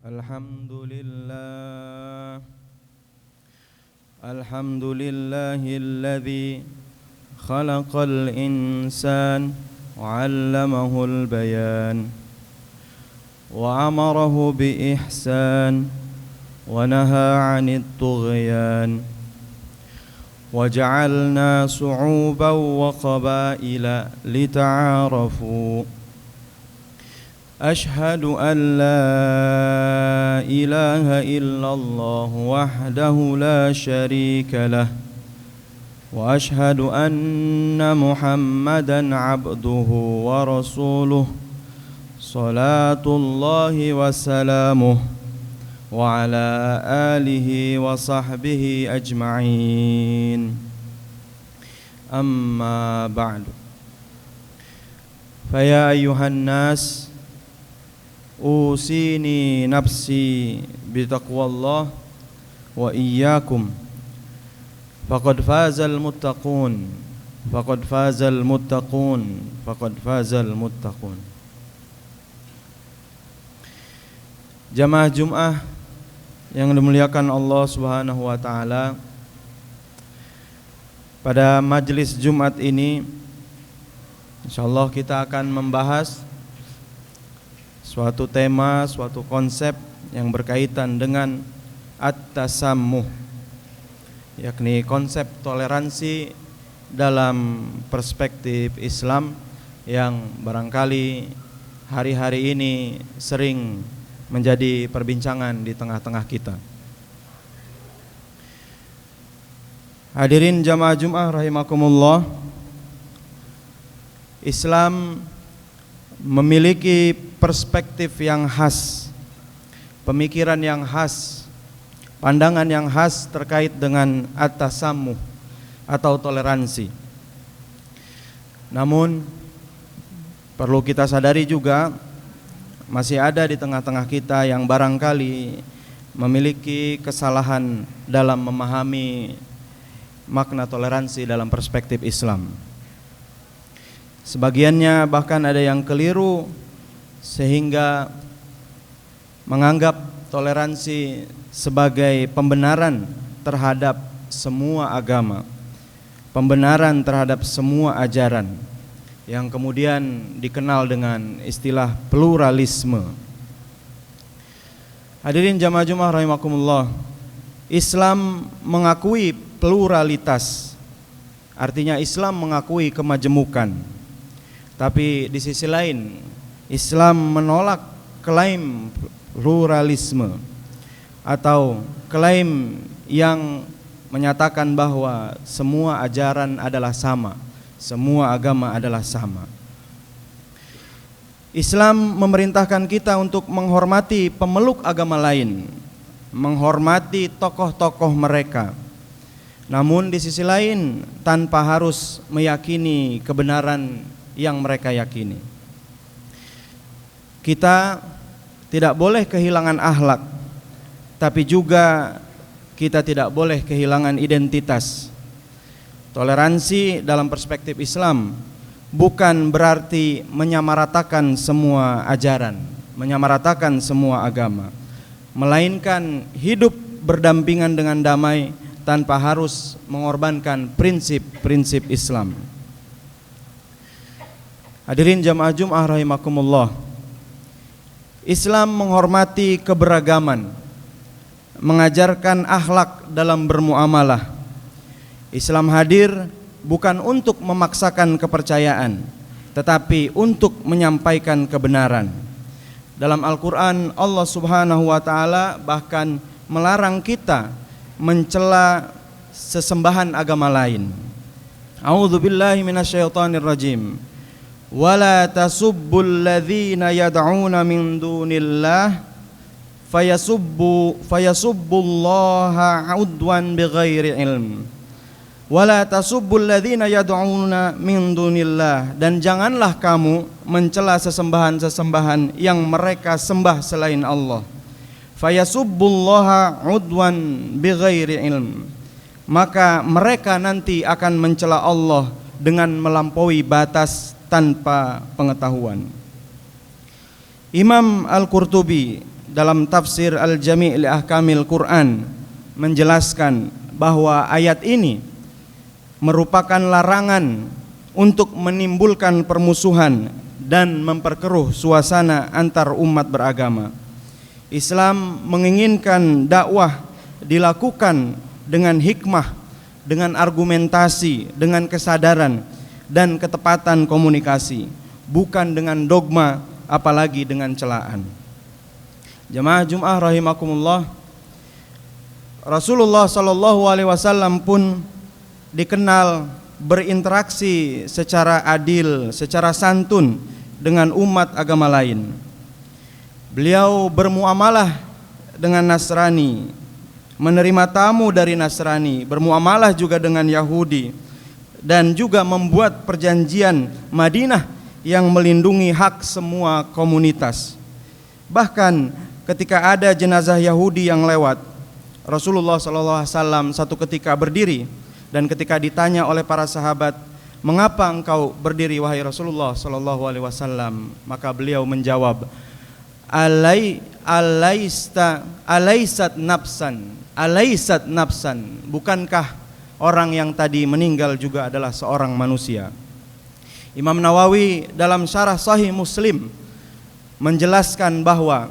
Alhamdulillahilladzi khalaqal insan wa 'allamahul bayan wa amarahu bi ihsan wa nahaa 'anit tughyan wa ja'alna su'uban wa qabaila lita'arafu. Ashhadu an la ilaha illallah wahdahu la syarika lah wa ashhadu anna Muhammadan abduhu wa rasuluh salatullahi wa salamuh wa ala alihi wa sahbihi ajma'in. Amma ba'du. Faya ayyuhan nas, usini nafsi bitaqwallah wa iyyakum faqad fazal muttaqun faqad fazal muttaqun faqad fazal muttaqun. Jamaah Jumat yang dimuliakan Allah Subhanahu wa taala, pada majelis Jumat ini insyaallah kita akan membahas suatu tema, suatu konsep yang berkaitan dengan at-tasammuh, yakni konsep toleransi dalam perspektif Islam yang barangkali hari-hari ini sering menjadi perbincangan di tengah-tengah kita. Hadirin jamaah Jumat rahimakumullah, Islam memiliki perspektif yang khas, pemikiran yang khas, pandangan yang khas terkait dengan at-tasammuh atau toleransi. Namun perlu kita sadari juga masih ada di tengah-tengah kita yang barangkali memiliki kesalahan dalam memahami makna toleransi dalam perspektif Islam. Sebagiannya bahkan ada yang keliru sehingga menganggap toleransi sebagai pembenaran terhadap semua agama, pembenaran terhadap semua ajaran, yang kemudian dikenal dengan istilah pluralisme. Hadirin jamaah Jumat rahimakumullah, Islam mengakui pluralitas, artinya Islam mengakui kemajemukan. Tapi di sisi lain Islam menolak klaim pluralisme atau klaim yang menyatakan bahwa semua ajaran adalah sama, semua agama adalah sama. Islam memerintahkan kita untuk menghormati pemeluk agama lain, menghormati tokoh-tokoh mereka. Namun di sisi lain tanpa harus meyakini kebenaran yang mereka yakini. Kita tidak boleh kehilangan akhlak, tapi juga kita tidak boleh kehilangan identitas. Toleransi dalam perspektif Islam bukan berarti menyamaratakan semua ajaran, menyamaratakan semua agama, melainkan hidup berdampingan dengan damai tanpa harus mengorbankan prinsip-prinsip Islam. Hadirin jamaah Jumat rahimakumullah, Islam menghormati keberagaman, mengajarkan akhlak dalam bermuamalah. Islam hadir bukan untuk memaksakan kepercayaan, tetapi untuk menyampaikan kebenaran. Dalam Al-Quran Allah Subhanahu wa ta'ala bahkan melarang kita mencela sesembahan agama lain. A'udzubillahi minasyaitonirrajim. Wala tasubbul ladzina yad'una min dunillah fayasubbullaha 'udwan bighairi ilm. Wala tasubbul ladzina yad'una min dunillah, dan janganlah kamu mencela sesembahan-sesembahan yang mereka sembah selain Allah. Fayasubbullaha 'udwan bighairi ilm, maka mereka nanti akan mencela Allah dengan melampaui batas tanpa pengetahuan. Imam Al-Qurtubi dalam tafsir Al-Jami' li Ahkamil Quran menjelaskan bahwa ayat ini merupakan larangan untuk menimbulkan permusuhan dan memperkeruh suasana antar umat beragama. Islam menginginkan dakwah dilakukan dengan hikmah, dengan argumentasi, dengan kesadaran dan ketepatan komunikasi, bukan dengan dogma apalagi dengan celaan. Jemaah Jumat rahimakumullah, Rasulullah sallallahu alaihi wasallam pun dikenal berinteraksi secara adil, secara santun dengan umat agama lain. Beliau bermuamalah dengan Nasrani, menerima tamu dari Nasrani, bermuamalah juga dengan Yahudi, dan juga membuat perjanjian Madinah yang melindungi hak semua komunitas. Bahkan ketika ada jenazah Yahudi yang lewat, Rasulullah SAW satu ketika berdiri, dan ketika ditanya oleh para sahabat, "Mengapa engkau berdiri wahai Rasulullah SAW?" Maka beliau menjawab, Alaysat nafsan, bukankah orang yang tadi meninggal juga adalah seorang manusia? Imam Nawawi dalam syarah Sahih Muslim menjelaskan bahwa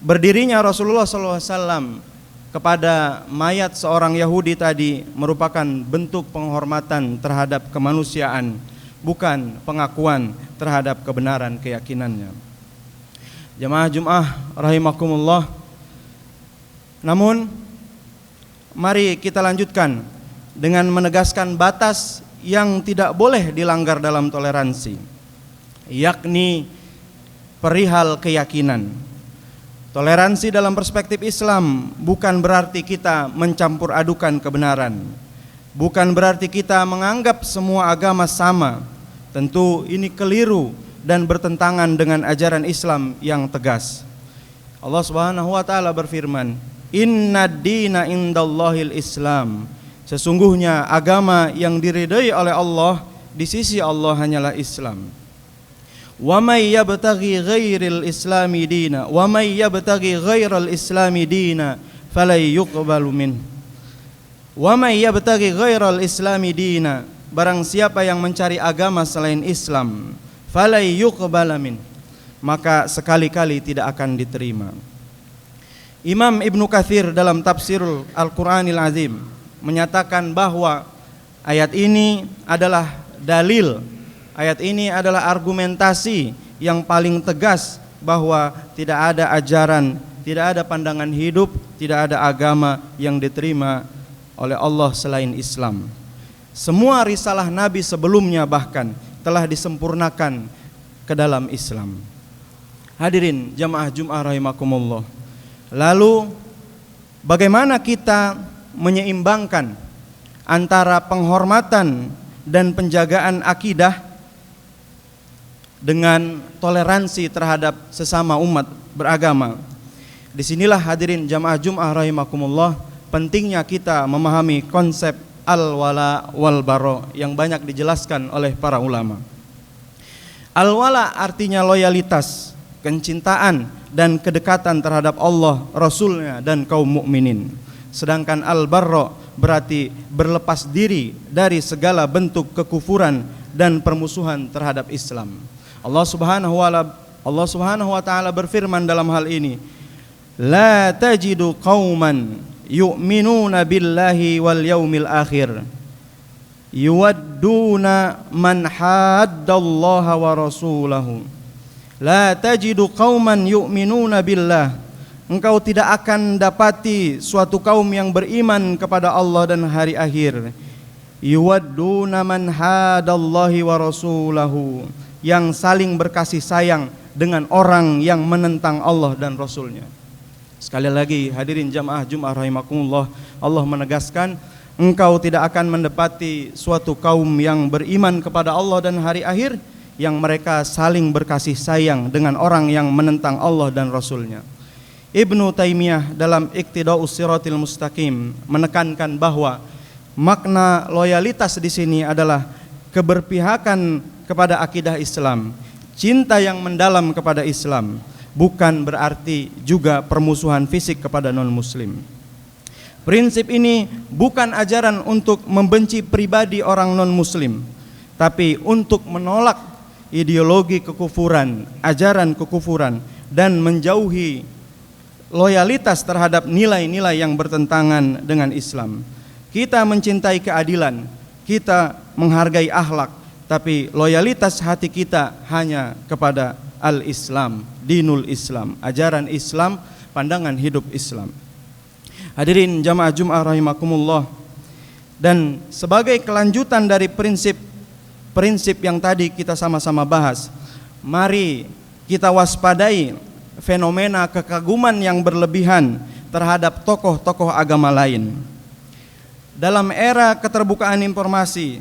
berdirinya Rasulullah SAW kepada mayat seorang Yahudi tadi merupakan bentuk penghormatan terhadap kemanusiaan, bukan pengakuan terhadap kebenaran keyakinannya. Jemaah Jumat rahimakumullah. Namun mari kita lanjutkan dengan menegaskan batas yang tidak boleh dilanggar dalam toleransi, yakni perihal keyakinan. Toleransi dalam perspektif Islam bukan berarti kita mencampur adukan kebenaran, bukan berarti kita menganggap semua agama sama. Tentu ini keliru dan bertentangan dengan ajaran Islam yang tegas. Allah Subhanahu wa taala berfirman, "Innad dina indallahil Islam." Sesungguhnya agama yang diridhai oleh Allah di sisi Allah hanyalah Islam. Wa may yabtaghi ghairal islami dina wa may yabtaghi ghairal islami dina falay yuqbalu min. Wa may yabtaghi ghairal islami dina, barang siapa yang mencari agama selain Islam, falay yuqbala min, maka sekali-kali tidak akan diterima. Imam Ibnu Katsir dalam tafsirul Al-Qur'anil Azim menyatakan bahwa ayat ini adalah dalil, ayat ini adalah argumentasi yang paling tegas bahwa tidak ada ajaran, tidak ada pandangan hidup, tidak ada agama yang diterima oleh Allah selain Islam. Semua risalah Nabi sebelumnya bahkan telah disempurnakan ke dalam Islam. Hadirin jamaah Jumat rahimakumullah. Lalu bagaimana kita menyeimbangkan antara penghormatan dan penjagaan akidah dengan toleransi terhadap sesama umat beragama? Disinilah hadirin jamaah Jumat rahimakumullah pentingnya kita memahami konsep al-wala wal bara yang banyak dijelaskan oleh para ulama. Al-wala artinya loyalitas, kecintaan dan kedekatan terhadap Allah, Rasulnya dan kaum mukminin. Sedangkan al-barra berarti berlepas diri dari segala bentuk kekufuran dan permusuhan terhadap Islam. Allah Subhanahu wa taala berfirman dalam hal ini, "La tajidu qauman yu'minuna billahi wal yaumil akhir yuwadduna man haddallaha wa rasulahu." La tajidu qauman yu'minuna billah. Engkau tidak akan dapati suatu kaum yang beriman kepada Allah dan hari akhir. Yuwadduna man hadallahi wa rasulahu, yang saling berkasih sayang dengan orang yang menentang Allah dan Rasulnya. Sekali lagi hadirin jamaah Jumat rahimakumullah, Allah menegaskan engkau tidak akan mendapati suatu kaum yang beriman kepada Allah dan hari akhir yang mereka saling berkasih sayang dengan orang yang menentang Allah dan Rasulnya. Ibnu Taimiyah dalam Iqtida'us Shiratil Mustaqim menekankan bahwa makna loyalitas di sini adalah keberpihakan kepada akidah Islam, cinta yang mendalam kepada Islam, bukan berarti juga permusuhan fisik kepada non-muslim. Prinsip ini bukan ajaran untuk membenci pribadi orang non-muslim, tapi untuk menolak ideologi kekufuran, ajaran kekufuran, dan menjauhi loyalitas terhadap nilai-nilai yang bertentangan dengan Islam. Kita mencintai keadilan, kita menghargai akhlak, tapi loyalitas hati kita hanya kepada al-Islam, dinul Islam, ajaran Islam, pandangan hidup Islam. Hadirin jamaah Jum'ah rahimakumullah. Dan sebagai kelanjutan dari prinsip yang tadi kita sama-sama bahas, mari kita waspadai fenomena kekaguman yang berlebihan terhadap tokoh-tokoh agama lain. Dalam era keterbukaan informasi,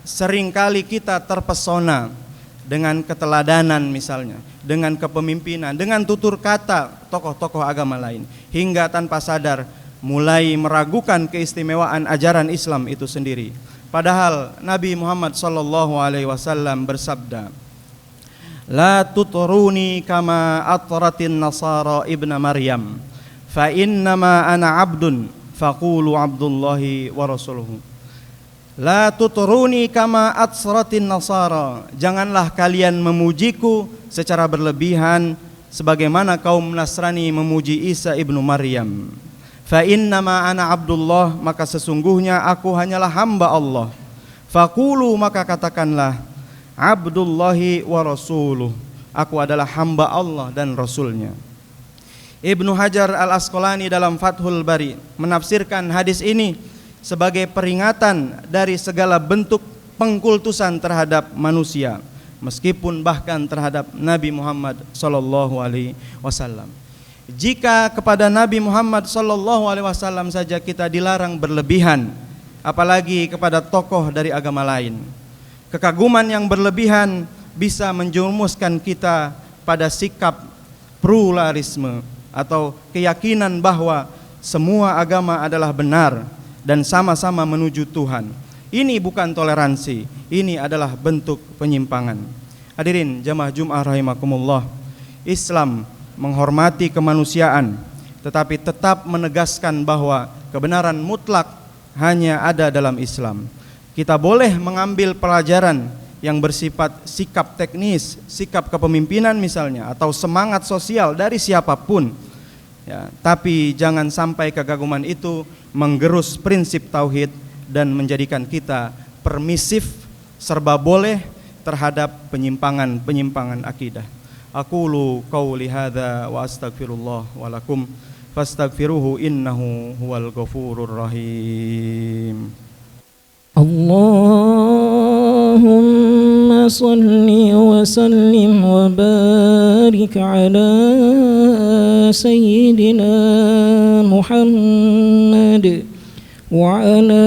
seringkali kita terpesona dengan keteladanan misalnya, dengan kepemimpinan, dengan tutur kata tokoh-tokoh agama lain, hingga tanpa sadar mulai meragukan keistimewaan ajaran Islam itu sendiri. Padahal Nabi Muhammad SAW bersabda, "La tuturuni kama atratin nasara ibna Maryam, fa innama ana abdun, faqulu abdullahi wa rasuluhu." La tuturuni kama atratin nasara, janganlah kalian memujiku secara berlebihan sebagaimana kaum Nasrani memuji Isa ibnu Maryam. Fa innama ana abdullah, maka sesungguhnya aku hanyalah hamba Allah. Faqulu, maka katakanlah, abdullahi wa rasuluh, aku adalah hamba Allah dan Rasulnya. Ibnu Hajar al-Asqalani dalam Fathul Bari menafsirkan hadis ini sebagai peringatan dari segala bentuk pengkultusan terhadap manusia, meskipun bahkan terhadap Nabi Muhammad SAW. Jika kepada Nabi Muhammad SAW saja kita dilarang berlebihan, apalagi kepada tokoh dari agama lain. Kekaguman yang berlebihan bisa menjerumuskan kita pada sikap pluralisme atau keyakinan bahwa semua agama adalah benar dan sama-sama menuju Tuhan. Ini bukan toleransi, ini adalah bentuk penyimpangan. Hadirin jamaah Jum'ah rahimakumullah, Islam menghormati kemanusiaan, tetapi tetap menegaskan bahwa kebenaran mutlak hanya ada dalam Islam. Kita boleh mengambil pelajaran yang bersifat sikap teknis, sikap kepemimpinan misalnya, atau semangat sosial dari siapapun, ya, tapi jangan sampai kekaguman itu menggerus prinsip tauhid dan menjadikan kita permisif, serba boleh terhadap penyimpangan akidah. Aqulu qauli hadza wa astaghfirullah wa lakum fastaghfiruhu innahu huwal ghafurur rahim. Allahumma salli wa sallim wa barik ala sayyidina Muhammad wa ala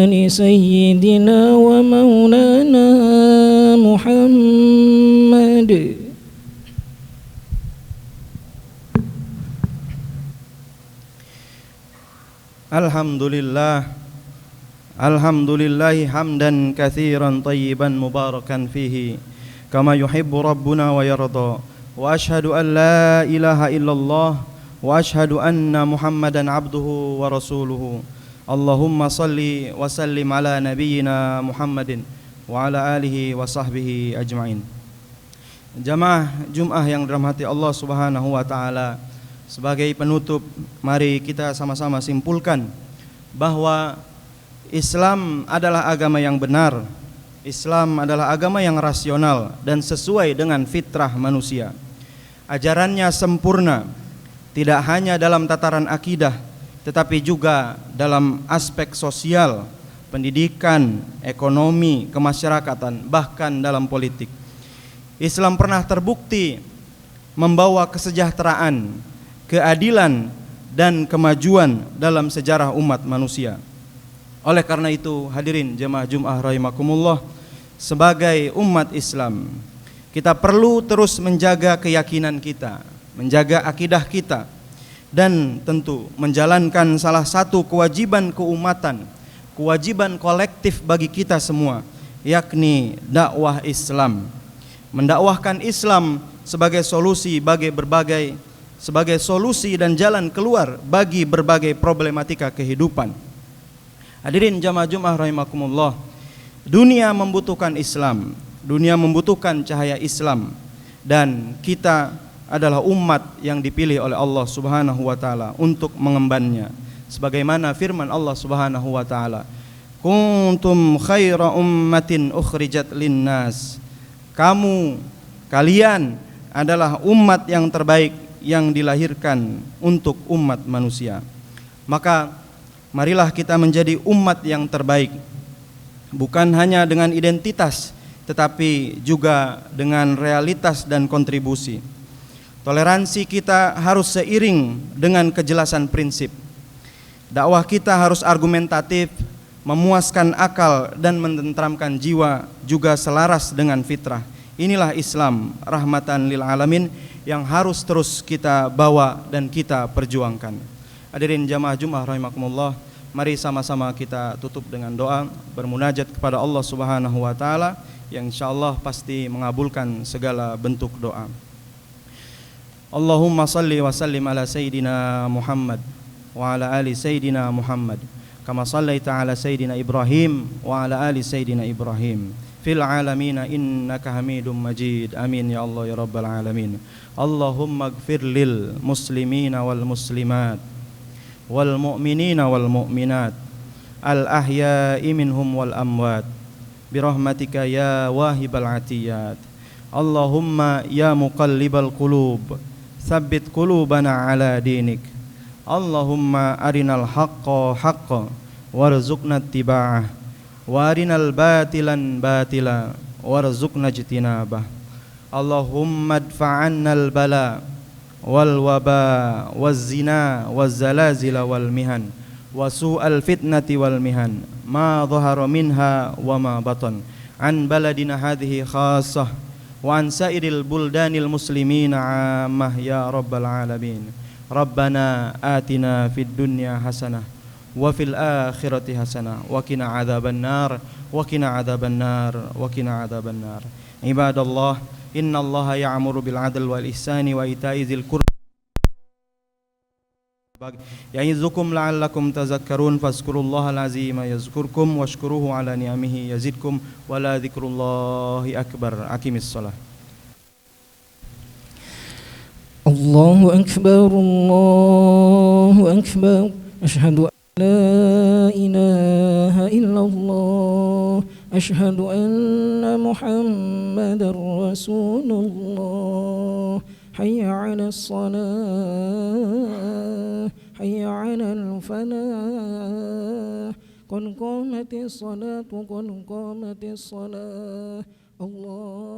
ali sayyidina wa maulana Muhammad. Alhamdulillahi hamdan katsiran tayyiban mubarakan fihi kama yuhibbu rabbuna wa yarda. Wa ashhadu an la ilaha illallah wa ashhadu anna Muhammadan abduhu wa rasuluhu. Allahumma salli wa sallim ala nabiyyina Muhammadin wa ala alihi wa sahbihi ajma'in. Jamaah Jum'ah yang dirahmati Allah Subhanahu wa taala, sebagai penutup mari kita sama-sama simpulkan bahwa Islam adalah agama yang benar. Islam adalah agama yang rasional dan sesuai dengan fitrah manusia. Ajarannya sempurna, tidak hanya dalam tataran akidah, tetapi juga dalam aspek sosial, pendidikan, ekonomi, kemasyarakatan, bahkan dalam politik. Islam pernah terbukti membawa kesejahteraan, keadilan, dan kemajuan dalam sejarah umat manusia. Oleh karena itu, hadirin jemaah Jum'ah rahimakumullah, sebagai umat Islam, kita perlu terus menjaga keyakinan kita, menjaga akidah kita, dan tentu menjalankan salah satu kewajiban keumatan, kewajiban kolektif bagi kita semua, yakni dakwah Islam. Mendakwahkan Islam sebagai solusi dan jalan keluar bagi berbagai problematika kehidupan. Hadirin jamaah Jumat rahimakumullah, dunia membutuhkan Islam, dunia membutuhkan cahaya Islam, dan kita adalah umat yang dipilih oleh Allah Subhanahu wa taala untuk mengembannya. Sebagaimana firman Allah Subhanahu wa taala, kuntum khaira ummatin ukhrijat linnas. Kalian adalah umat yang terbaik yang dilahirkan untuk umat manusia. Maka marilah kita menjadi umat yang terbaik, bukan hanya dengan identitas, tetapi juga dengan realitas dan kontribusi. Toleransi kita harus seiring dengan kejelasan prinsip. Dakwah kita harus argumentatif, memuaskan akal dan menenteramkan jiwa, juga selaras dengan fitrah. Inilah Islam rahmatan lil alamin yang harus terus kita bawa dan kita perjuangkan. Hadirin jamaah Jumat rahimakumullah, mari sama-sama kita tutup dengan doa, bermunajat kepada Allah Subhanahu wa taala yang insyaallah pasti mengabulkan segala bentuk doa. Allahumma salli wa sallim ala sayyidina Muhammad wa ala ali sayyidina Muhammad kama sallaita ala sayyidina Ibrahim wa ala ali sayyidina Ibrahim fil alamin innaka Hamidum Majid. Amin ya Allah ya rabbal alamin. Allahumma ighfir lil muslimina wal muslimat wal mu'minina wal mu'minat al ahya'i minhum wal amwat birahmatika ya wahibal atiyat. Allahumma ya muqallibal qulub tsabbit qulubana ala dinik. Allahumma arinal haqqa haqqan warzuqna ittiba'ah wa arinal batilan batila warzuqna ijtinabah. Allahumma adfa'annal bala wal waba waz zina waz zalazila wal mihan wa su'al fitnati wal mihan ma dhahara minha wa ma batan an baladina hadhihi khassah wa an sairil buldanil muslimina ammah ya rabbal alamin. Rabbana atina fid dunya hasanah wa fil akhirati hasanah wa qina adzabannar wa qina adzabannar wa qina adzabannar. Ibadallah, innallaha ya'muru bil 'adli wal ihsani wa ita'i dzil qurba ya'izukum la'allakum tadhakkarun fazkurullahal azima yazkurkum washkuruhu ala ni'amihi yazidkum wa la dzikrullahi akbar. Aqimis shalah. الله أكبر الله أكبر أشهد أن لا إله إلا الله أشهد أن محمدا رسول الله حي على الصلاة حي على الفلاح قد قامت الصلاة قد قامت الصلاة الله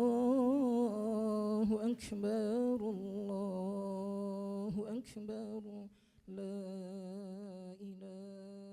أكبر الله أكبر لا إله